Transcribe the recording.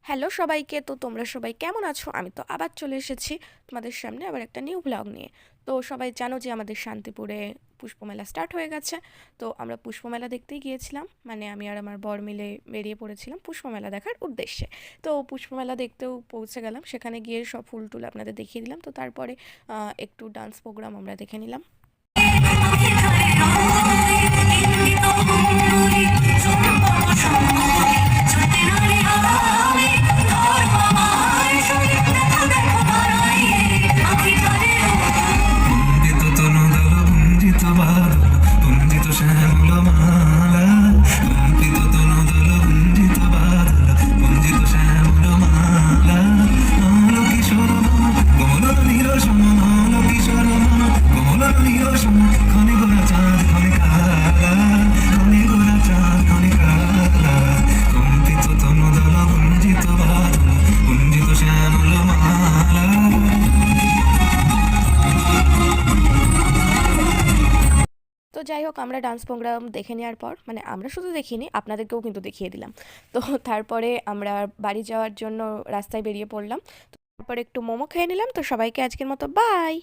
Hello সবাইকে, তো তোমরা সবাই কেমন আছো? আমি তো আবার চলে এসেছি তোমাদের সামনে আবার একটা নিউ ব্লগ নিয়ে। তো সবাই জানো যে আমাদের শান্তিপুরে পুষ্পমেলা স্টার্ট হয়ে গেছে। তো আমরা পুষ্পমেলা দেখতেই গিয়েছিলাম, মানে আমি আর আমার বর মিলে বেরিয়ে পড়েছিলাম পুষ্পমেলা দেখার উদ্দেশ্যে। তো পুষ্পমেলা দেখতেও পৌঁছে গেলাম, সেখানে গিয়ে সব ফুল টুল আপনাদের দেখিয়ে দিলাম। তো তারপরে একটু ডান্স প্রোগ্রাম আমরা দেখে নিলাম। তো যাই হোক, আমরা ডান্স প্রোগ্রাম দেখে নেওয়ার পর, মানে আমরা শুধু দেখিনি, আপনাদেরকেও কিন্তু দেখিয়ে দিলাম। তো তারপরে আমরা বাড়ি যাওয়ার জন্য রাস্তায় বেরিয়ে পড়লাম। তো তারপরে একটু মোমো খেয়ে নিলাম। তো সবাইকে আজকের মতো বাই।